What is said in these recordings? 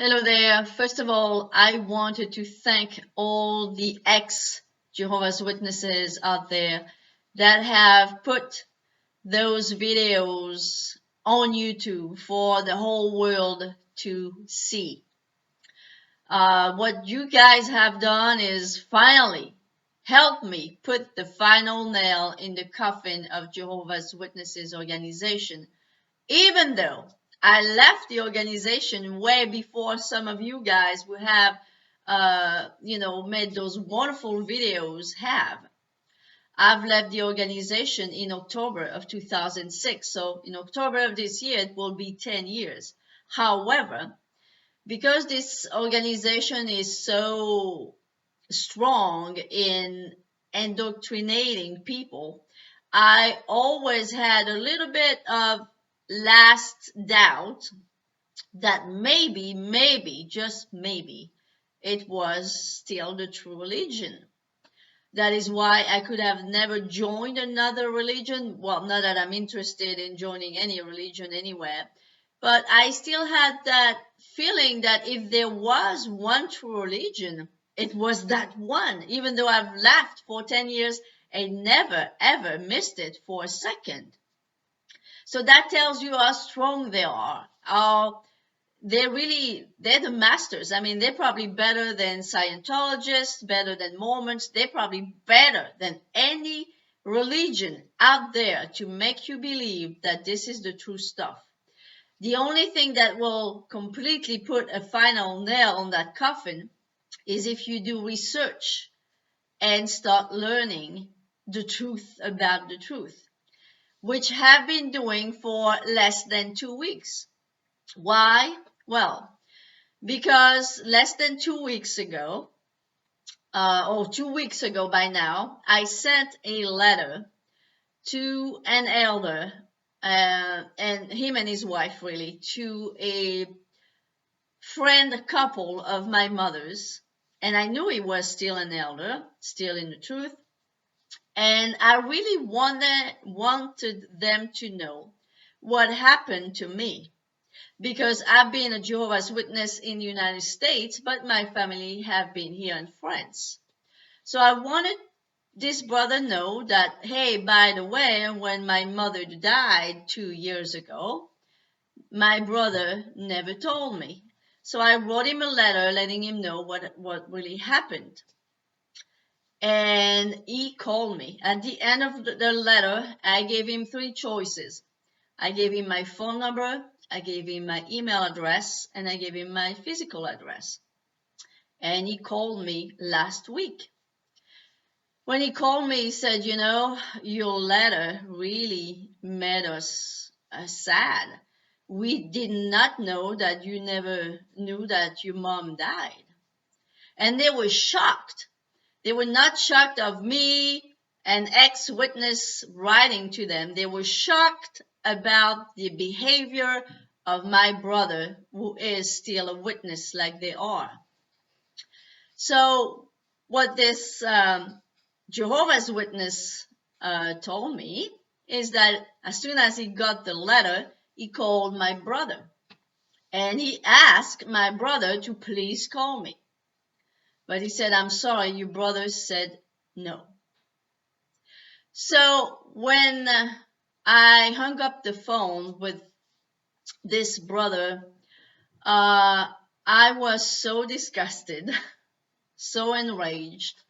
Hello there. First of all, I wanted to thank all the ex-Jehovah's Witnesses out there that have put those videos on YouTube for the whole world to see. What you guys have done is finally help me put the final nail in the coffin of Jehovah's Witnesses organization, even though I left the organization way before some of you guys who have, made those wonderful videos have. I've left the organization in October of 2006. So in October of this year, it will be 10 years. However, because this organization is so strong in indoctrinating people, I always had a little bit of last doubt that maybe, just maybe, it was still the true religion. That is why I could have never joined another religion. Well, not that I'm interested in joining any religion anywhere, but I still had that feeling that if there was one true religion, it was that one. Even though I've left for 10 years, I never ever missed it for a second. So that tells you how strong they are. They're the masters. I mean, they're probably better than Scientologists, better than Mormons. They're probably better than any religion out there to make you believe that this is the true stuff. The only thing that will completely put a final nail on that coffin is if you do research and start learning the truth about the truth, which have been doing for less than 2 weeks. Why? Well, because less than 2 weeks ago, or 2 weeks ago by now, I sent a letter to an elder, and him and his wife really, to a friend couple of my mother's, and I knew he was still an elder, still in the truth, and I really wanted them to know what happened to me. Because I've been a Jehovah's Witness in the United States, but my family have been here in France. So I wanted this brother know that, hey, by the way, when my mother died 2 years ago, my brother never told me. So I wrote him a letter letting him know what really happened. And he called me. At the end of the letter, I gave him 3 choices. I gave him my phone number, I gave him my email address, and I gave him my physical address. And he called me last week. When he called me, he said, your letter really made us sad. We did not know that you never knew that your mom died. And they were shocked. They were not shocked of me, an ex-witness, writing to them. They were shocked about the behavior of my brother, who is still a witness like they are. So what this Jehovah's Witness told me is that as soon as he got the letter, he called my brother. And he asked my brother to please call me. But he said, I'm sorry, your brother said no. So when I hung up the phone with this brother, I was so disgusted, so enraged,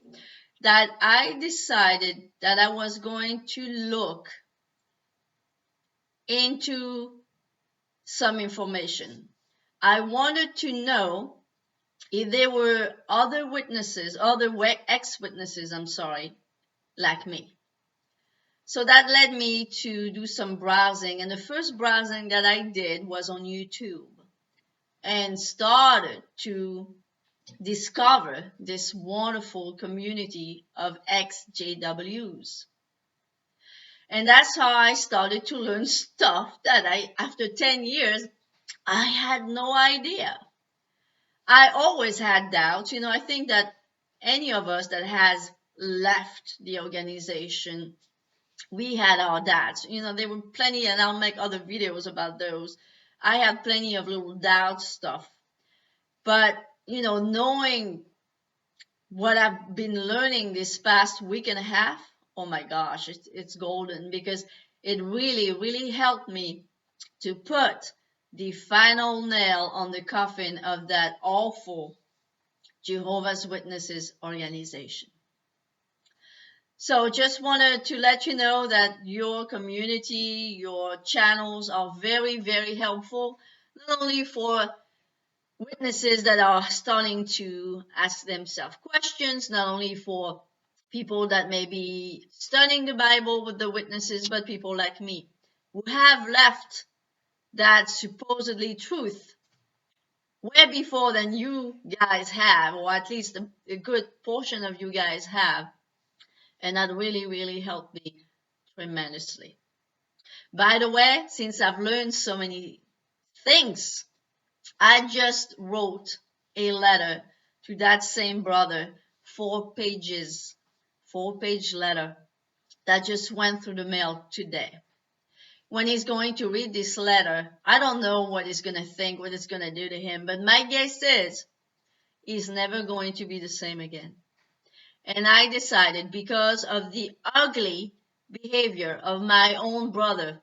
that I decided that I was going to look into some information. I wanted to know if there were other witnesses, other ex-witnesses, like me. So that led me to do some browsing, and the first browsing that I did was on YouTube, and started to discover this wonderful community of ex-JWs. And that's how I started to learn stuff that after 10 years, I had no idea. I always had doubts. I think that any of us that has left the organization, we had our doubts. There were plenty, and I'll make other videos about those. I had plenty of little doubt stuff. But, you know, knowing what I've been learning this past week and a half, oh my gosh, it's golden, because it really, really helped me to put the final nail on the coffin of that awful Jehovah's Witnesses organization. So just wanted to let you know that your community, your channels are very, very helpful, not only for witnesses that are starting to ask themselves questions, not only for people that may be studying the Bible with the witnesses, but people like me who have left that supposedly truth way before than you guys have, or at least a good portion of you guys have. And that really, really helped me tremendously. By the way, since I've learned so many things, I just wrote a letter to that same brother, 4 page letter that just went through the mail today. When he's going to read this letter, I don't know what he's going to think, what it's going to do to him, but my guess is he's never going to be the same again. And I decided, because of the ugly behavior of my own brother,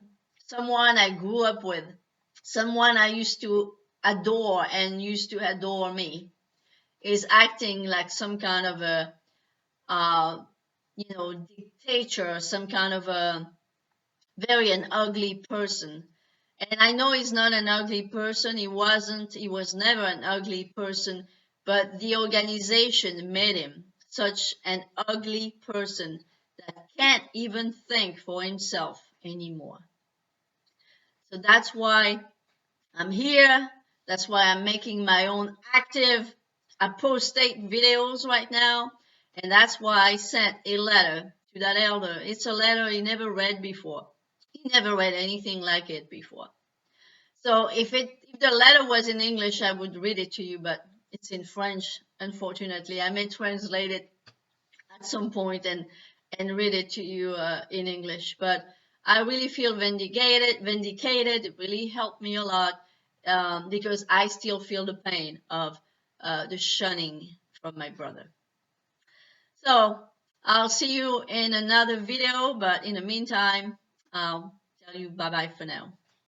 someone I grew up with, someone I used to adore and used to adore me, is acting like some kind of a, dictator, some kind of a an ugly person. And I know he's not an ugly person. He was never an ugly person, but the organization made him such an ugly person that can't even think for himself anymore. So that's why I'm here. That's why I'm making my own active apostate videos right now. And that's why I sent a letter to that elder. It's a letter he never read before. He never read anything like it before. So if the letter was in English, I would read it to you, but it's in French, unfortunately. I may translate it at some point and read it to you in English. But I really feel vindicated. It really helped me a lot, because I still feel the pain of the shunning from my brother. So I'll see you in another video, but in the meantime, I'll tell you bye-bye for now.